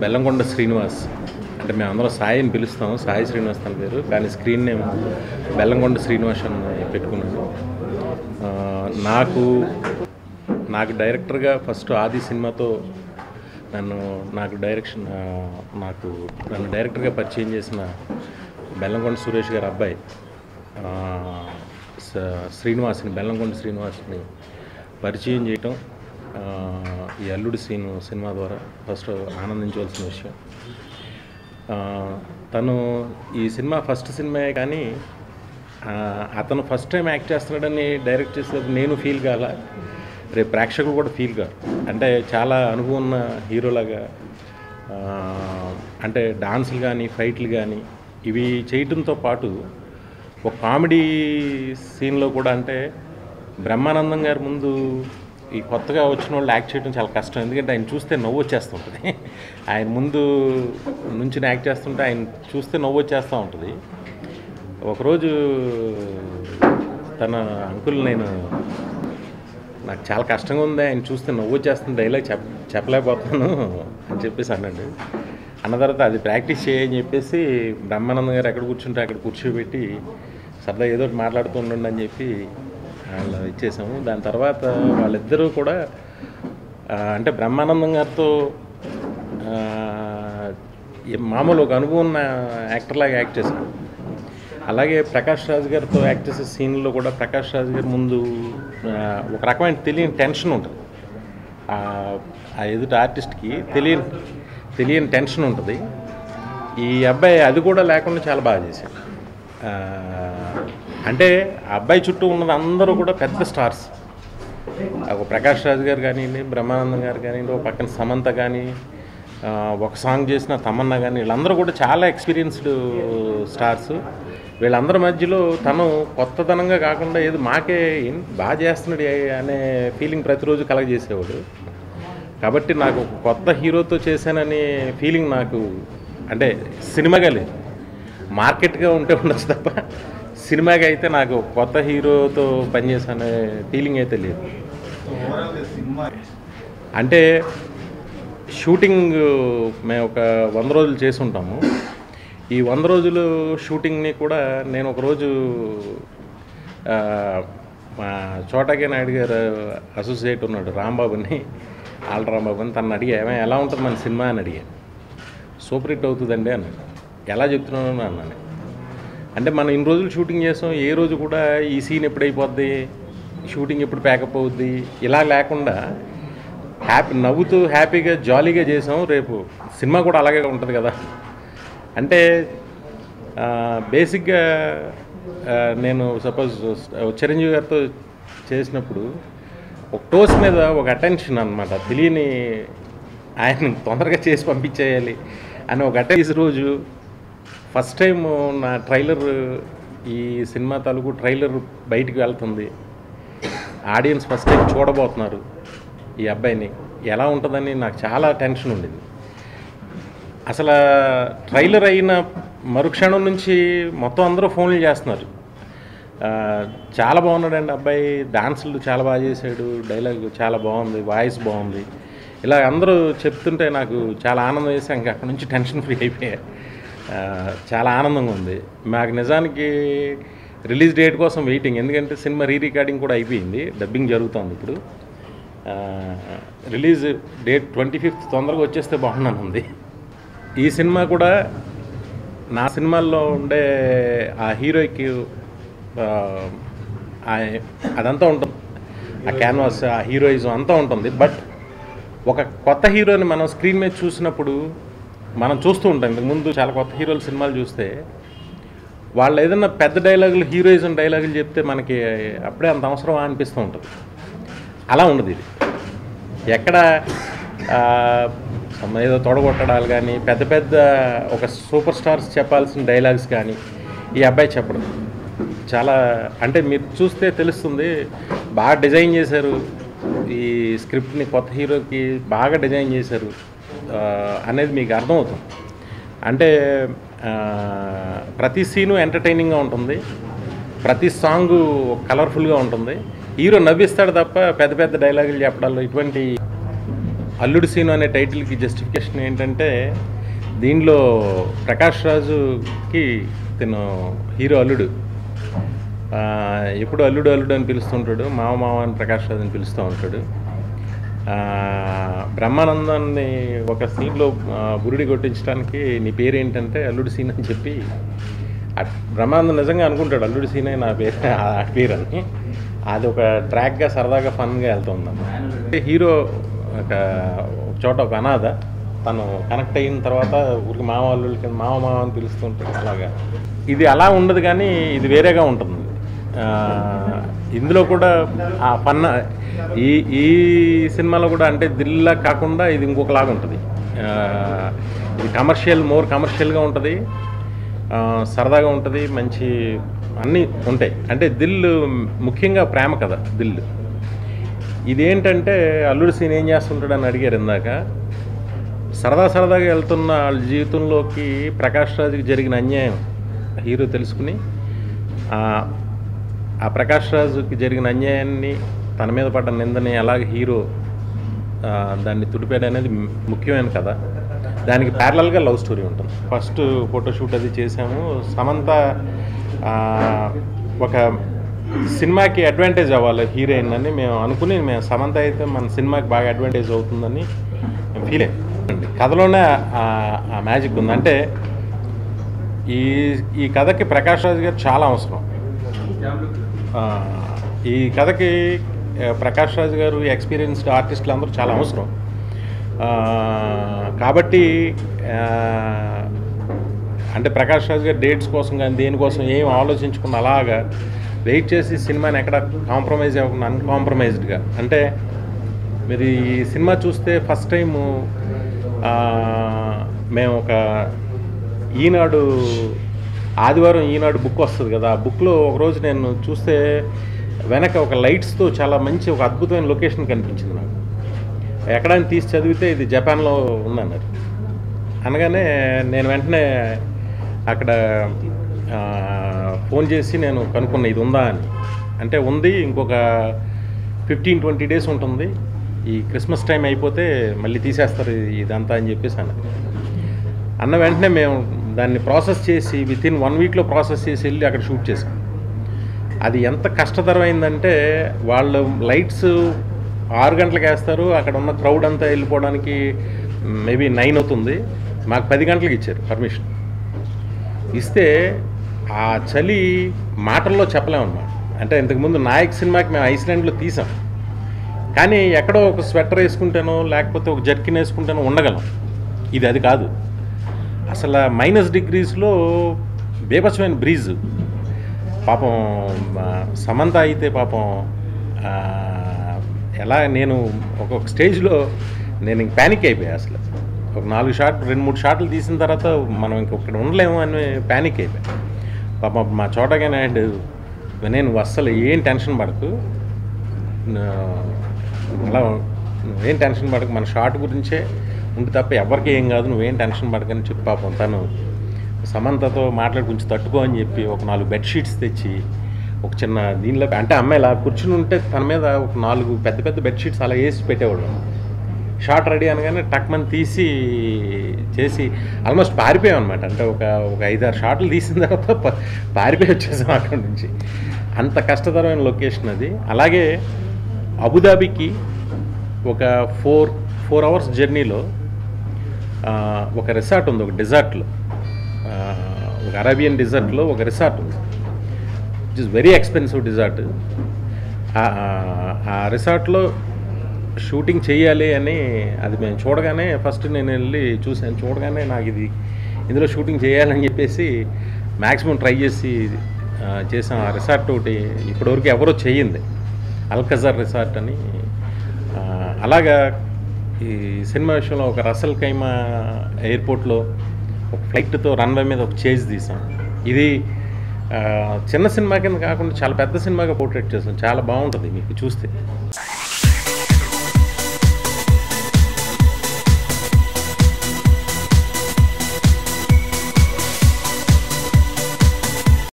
బెల్లంకొండ శ్రీనివాస్. అంటే మేమందరం సాయి అని పిలుస్తాము, సాయి శ్రీనివాస్ తన పేరు, కానీ స్క్రీన్ నేమ్ బెల్లంకొండ శ్రీనివాస్ అని పెట్టుకున్నాను. నాకు డైరెక్టర్గా ఫస్ట్ ఆది సినిమాతో నన్ను డైరెక్టర్గా పరిచయం చేసిన బెల్లంకొండ సురేష్ గారి అబ్బాయి శ్రీనివాస్ని, బెల్లంకొండ శ్రీనివాస్ని పరిచయం చేయటం ఈ అల్లుడు సినిమా ద్వారా ఫస్ట్ ఆనందించవలసిన విషయం. తను ఈ సినిమా ఫస్ట్ సినిమాయే, కానీ అతను ఫస్ట్ టైం యాక్ట్ చేస్తున్నాడని డైరెక్ట్ చేసేటప్పుడు నేను ఫీల్ కాల, రేపు ప్రేక్షకులు కూడా ఫీల్ కాదు. అంటే చాలా అనుభవం ఉన్న హీరోలాగా, అంటే డాన్సులు కానీ ఫైట్లు కానీ ఇవి చేయటంతో పాటు ఒక కామెడీ సీన్లో కూడా, అంటే బ్రహ్మానందం గారి ముందు ఈ కొత్తగా వచ్చిన వాళ్ళు యాక్ట్ చేయడం చాలా కష్టం. ఎందుకంటే ఆయన చూస్తే నవ్వు వచ్చేస్తుంటుంది. ఆయన ముందు నుంచి యాక్ట్ చేస్తుంటే ఆయన చూస్తే నవ్వు వచ్చేస్తూ ఉంటుంది. ఒకరోజు తన అంకుల్ నాకు చాలా కష్టంగా ఉంది, ఆయన చూస్తే నవ్వు వచ్చేస్తుంది, డైలాగ్ చెప్పలేకపోతున్నాను అని చెప్పేసి అన్నాడు. అన్న తర్వాత అది ప్రాక్టీస్ చేయని చెప్పేసి బ్రహ్మానందం గారు ఎక్కడ కూర్చుంటే అక్కడ కూర్చోబెట్టి సరదా ఏదో ఒకటి మాట్లాడుతూ ఉండండి అని చెప్పి వాళ్ళు ఇచ్చేసాము. దాని తర్వాత వాళ్ళిద్దరూ కూడా అంటే బ్రహ్మానందం గారితో మామూలు ఒక అనుభవం ఉన్న యాక్టర్లాగా యాక్ట్ చేశాను. అలాగే ప్రకాష్ రాజ్ గారితో యాక్ట్ చేసే సీన్లో కూడా ప్రకాష్ రాజ్ గారి ముందు ఒక రకమైన తెలియని టెన్షన్ ఉంటుంది. ఆ ఎదుటి ఆర్టిస్ట్కి తెలియని టెన్షన్ ఉంటుంది. ఈ అబ్బాయి అది కూడా లేకుండా చాలా బాగా చేశాడు. అంటే ఆ అబ్బాయి చుట్టూ ఉన్నది అందరూ కూడా పెద్ద స్టార్స్. ఒక ప్రకాష్ రాజ్ గారు కానివ్వండి, బ్రహ్మానందం గారు కానివ్వండి, ఒక పక్కన సమంత కానీ, ఒక సాంగ్ చేసిన తమన్నా కానీ, వీళ్ళందరూ కూడా చాలా ఎక్స్పీరియన్స్డ్ స్టార్స్. వీళ్ళందరి మధ్యలో తను కొత్తదనంగా కాకుండా ఏదో మాకే బాగా చేస్తున్నాడు అనే ఫీలింగ్ ప్రతిరోజు కలగజేసేవాడు. కాబట్టి నాకు కొత్త హీరోతో చేశాననే ఫీలింగ్ నాకు, అంటే సినిమాగా లేదు, మార్కెట్గా ఉంటే ఉండొచ్చు తప్ప సినిమాగా అయితే నాకు కొత్త హీరోతో పనిచేసానే ఫీలింగ్ అయితే లేదు. అంటే షూటింగ్ మేము ఒక 100 రోజులు చేసి ఉంటాము. ఈ 100 రోజులు షూటింగ్ని కూడా నేను ఒకరోజు మా చోటాకే నాయుడు గారు అసోసియేట్ ఉన్నాడు రాంబాబుని, రాంబాబు అని, తను అడిగా ఎలా ఉంటుంది మన సినిమా అని అడిగా. సూపర్ హిట్ అవుతుందండి అన్నాడు. ఎలా చెప్తున్నాను అన్నాను. అంటే మనం ఇన్ని రోజులు షూటింగ్ చేసాం, ఏ రోజు కూడా ఈ సీన్ ఎప్పుడు అయిపోద్ది, షూటింగ్ ఎప్పుడు ప్యాకప్ అవుద్ది ఇలా లేకుండా నవ్వుతూ హ్యాపీగా జాలీగా చేసాం, రేపు సినిమా కూడా అలాగే ఉంటుంది కదా. అంటే బేసిక్గా నేను సపోజ్ చిరంజీవి గారితో చేసినప్పుడు ఒక టోస్ మీద ఒక అటెన్షన్ అనమాట, తెలియని ఆయన తొందరగా చేసి పంపించేయాలి అని ఒక అటెన్షన్. రోజు ఫస్ట్ టైం నా ట్రైలర్, ఈ సినిమా తాలూకు ట్రైలర్ బయటికి వెళ్తుంది, ఆడియన్స్ ఫస్ట్ టైం చూడబోతున్నారు ఈ అబ్బాయిని, ఎలా ఉంటుందని నాకు చాలా టెన్షన్ ఉండేది. అసలు ట్రైలర్ అయిన మరుక్షణం నుంచి మొత్తం అందరూ ఫోన్లు చేస్తున్నారు, చాలా బాగున్నాడండి అబ్బాయి, డాన్సులు చాలా బాగా చేశాడు, డైలాగ్ చాలా బాగుంది, వాయిస్ బాగుంది, ఇలా అందరూ చెప్తుంటే నాకు చాలా ఆనందం వేసి ఇంకా అక్కడ నుంచి టెన్షన్ ఫ్రీ అయిపోయా. చాలా ఆనందంగా ఉంది. మాకు నిజానికి రిలీజ్ డేట్ కోసం వెయిటింగ్, ఎందుకంటే సినిమా రికార్డింగ్ కూడా అయిపోయింది, డబ్బింగ్ జరుగుతుంది ఇప్పుడు. రిలీజ్ డేట్ 25th తొందరగా వచ్చేస్తే బాగున్నాను ఉంది. ఈ సినిమా కూడా నా సినిమాల్లో ఉండే ఆ హీరోకి అదంతా ఉంటుంది, ఆ క్యాన్వాస్, ఆ హీరోయిజం అంతా ఉంటుంది. బట్ ఒక కొత్త హీరోని మనం స్క్రీన్ మీద చూసినప్పుడు మనం చూస్తూ ఉంటాం, ఇంతకుముందు చాలా కొత్త హీరోల సినిమాలు చూస్తే వాళ్ళు ఏదైనా పెద్ద డైలాగులు, హీరోయిజం డైలాగులు చెప్తే మనకి అప్పుడే అంత అవసరమా అనిపిస్తూ ఉంటుంది. అలా ఉండదు ఇది. ఎక్కడ ఏదో తొడగొట్టడాలు కానీ, పెద్ద పెద్ద ఒక సూపర్ స్టార్స్ చెప్పాల్సిన డైలాగ్స్ కానీ ఈ అబ్బాయి చెప్పడం చాలా, అంటే మీరు చూస్తే తెలుస్తుంది, బాగా డిజైన్ చేశారు ఈ స్క్రిప్ట్ని, కొత్త హీరోకి బాగా డిజైన్ చేశారు అనేది మీకు అర్థమవుతుంది. అంటే ప్రతి సీను ఎంటర్టైనింగ్గా ఉంటుంది, ప్రతి సాంగు కలర్ఫుల్గా ఉంటుంది, హీరో నవ్విస్తాడు తప్ప పెద్ద పెద్ద డైలాగులు చెప్పడాల్లో ఇటువంటి అల్లుడు సీను అనే టైటిల్కి జస్టిఫికేషన్ ఏంటంటే దీనిలో ప్రకాష్ రాజుకి తను హీరో అల్లుడు ఎప్పుడు అల్లుడు అల్లుడు అని పిలుస్తుంటాడు, మావ మావ అని ప్రకాష్ రాజు అని పిలుస్తూ ఉంటాడు. బ్రహ్మానందాన్ని ఒక సీన్లో బురుడి కొట్టించడానికి నీ పేరు ఏంటంటే అల్లుడు సీన్ అని చెప్పి బ్రహ్మానందం నిజంగా అనుకుంటాడు అల్లుడు సీనే నా పేరు అని. అది ఒక ట్రాక్గా సరదాగా ఫన్గా వెళ్తుందన్నమాట. హీరో ఒక చోట ఒక అనాథ, తను కనెక్ట్ అయిన తర్వాత ఊరికి మామ అల్లుడికి మామ మామ అని పిలుస్తుంటాడు. అలాగా ఇది అలా ఉండదు, కానీ ఇది వేరేగా ఉంటుంది. ఇందులో కూడా ఆ ఫన్ ఈ సినిమాలో కూడా అంటే దిల్లా కాకుండా ఇది ఇంకొకలాగా ఉంటుంది. ఇది మోర్ కమర్షియల్గా ఉంటుంది, సరదాగా ఉంటుంది, మంచి అన్నీ ఉంటాయి. అంటే దిల్ ముఖ్యంగా ప్రేమ కథ దిల్. ఇదేంటంటే అల్లుడు సీన్ ఏం చేస్తుంటాడని అడిగారు ఇందాక. సరదాగా వెళ్తున్న వాళ్ళ జీవితంలోకి ప్రకాష్ రాజుకి జరిగిన అన్యాయం హీరో తెలుసుకుని ఆ ప్రకాష్ రాజుకి జరిగిన అన్యాయాన్ని, తన మీద పడ్డ నిందని అలాగే హీరో దాన్ని తుడిపాడు అనేది ముఖ్యమైన కథ. దానికి ప్యారలల్గా లవ్ స్టోరీ ఉంటుంది. ఫస్ట్ ఫోటోషూట్ అది చేసాము. సమంత ఒక సినిమాకి అడ్వాంటేజ్ అవ్వాలి హీరోయిన్ అని మేము అనుకుని, సమంత అయితే మన సినిమాకి బాగా అడ్వాంటేజ్ అవుతుందని మేము ఫీల్ అయ్యాం. కథలోనే ఆ మ్యాజిక్ ఉంది. అంటే ఈ కథకి ప్రకాష్ రాజు గారు చాలా అవసరం. ఈ కథకి ప్రకాష్ రాజు గారు ఎక్స్పీరియన్స్డ్ ఆర్టిస్టులు అందరూ చాలా అవసరం. కాబట్టి అంటే ప్రకాష్ రాజు గారు డేట్స్ కోసం కానీ దేనికోసం ఏం ఆలోచించుకుని అలాగా వెయిట్ చేసి సినిమాని ఎక్కడ కాంప్రమైజ్ అవ్వకుండా అన్కాంప్రమైజ్డ్గా. అంటే మీరు ఈ సినిమా చూస్తే ఫస్ట్ టైము మేము ఒక ఈనాడు ఆదివారం ఈనాడు బుక్ వస్తుంది కదా, ఆ బుక్లో ఒకరోజు నేను చూస్తే వెనక ఒక లైట్స్తో చాలా మంచి ఒక అద్భుతమైన లొకేషన్ కనిపించింది నాకు. ఎక్కడైనా తీసి చదివితే ఇది జపాన్లో ఉందన్నారు. అనగానే నేను వెంటనే అక్కడ ఫోన్ చేసి నేను కనుక్కున్నా ఇది ఉందా అని. అంటే ఉంది, ఇంకొక 15-20 డేస్ ఉంటుంది, ఈ క్రిస్మస్ టైం అయిపోతే మళ్ళీ తీసేస్తారు ఇదంతా అని చెప్పేసి అన్న వెంటనే మేము దాన్ని ప్రాసెస్ చేసి వితిన్ 1 వీక్లో ప్రాసెస్ చేసి వెళ్ళి అక్కడ షూట్ చేసాం. అది ఎంత కష్టతరమైందంటే వాళ్ళు లైట్స్ 6 గంటలకు వేస్తారు, అక్కడ ఉన్న క్రౌడ్ అంతా వెళ్ళిపోవడానికి మేబీ 9 అవుతుంది. మాకు 10 గంటలకు ఇచ్చారు పర్మిషన్. ఇస్తే ఆ చలి మాటల్లో చెప్పలేమన్నమాట. అంటే ఇంతకుముందు నాయక్ సినిమాకి మేము ఐస్లాండ్లో తీసాం, కానీ ఎక్కడో ఒక స్వెటర్ వేసుకుంటానో లేకపోతే ఒక జర్కిన్ వేసుకుంటానో ఉండగలం. ఇది అది కాదు, అసలు -డిగ్రీస్లో బీభత్సమైన బ్రీజ్. పాపం సమంత అయితే పాపం ఎలా నేను ఒక్కొక్క స్టేజ్లో నేను ఇంక ప్యానిక్ అయిపోయా. అసలు ఒక 2-3 షాట్లు తీసిన తర్వాత మనం ఇంకొక్కడ ఉండలేము అని ప్యానిక్ అయిపోయా. పాపం మా చోటగానే నేను అస్సలు ఏం టెన్షన్ పడకు, అలా నువ్వేం టెన్షన్ పడకు, మన షాట్ గురించే ఉంటే తప్ప ఎవరికి ఏం కాదు, నువ్వేం టెన్షన్ పడకని చెప్పి పాపం తను సమంతతో మాట్లాడి కొంచెం తట్టుకో అని చెప్పి ఒక 4 బెడ్షీట్స్ తెచ్చి ఒక చిన్న దీనిలో అంటే అమ్మాయి ఇలా కూర్చుని ఉంటే తన మీద ఒక 4 పెద్ద బెడ్షీట్స్ అలా వేసి పెట్టేవాడు. షాట్ రెడీ అనగానే టక్మని తీసి చేసి ఆల్మోస్ట్ పారిపోయాం అనమాట. అంటే ఒక 5-6 షాట్లు తీసిన తర్వాత పారిపోయి వచ్చేసాం అక్కడి నుంచి. అంత కష్టతరమైన లొకేషన్ అది. అలాగే అబుదాబికి ఒక 4 అవర్స్ జర్నీలో ఒక రిసార్ట్ ఉంది, ఒక డెజర్ట్లో, ఒక అరేబియన్ డెజర్ట్లో ఒక రిసార్ట్ ఉంది. It is very expensive desert. ఆ రిసార్ట్లో షూటింగ్ చేయాలి అని అది మేము చూడగానే ఫస్ట్ నేను వెళ్ళి చూశాను. చూడగానే నాకు ఇందులో షూటింగ్ చేయాలని చెప్పేసి మ్యాక్సిమం ట్రై చేసి చేసాం. ఆ రిసార్ట్ ఒకటి ఇప్పటివరకు ఎవరో చేయింది, అల్కజర్ రిసార్ట్ అని. అలాగా ఈ సినిమా విషయంలో ఒక రసల్ ఖైమా ఎయిర్పోర్ట్లో ఒక ఫ్లైట్తో రన్వే మీద ఒక చేజ్ తీసాం. ఇది చిన్న సినిమా కింద కాకుండా చాలా పెద్ద సినిమాగా పోర్ట్రేట్ చేసాం. చాలా బాగుంటుంది మీకు చూస్తే.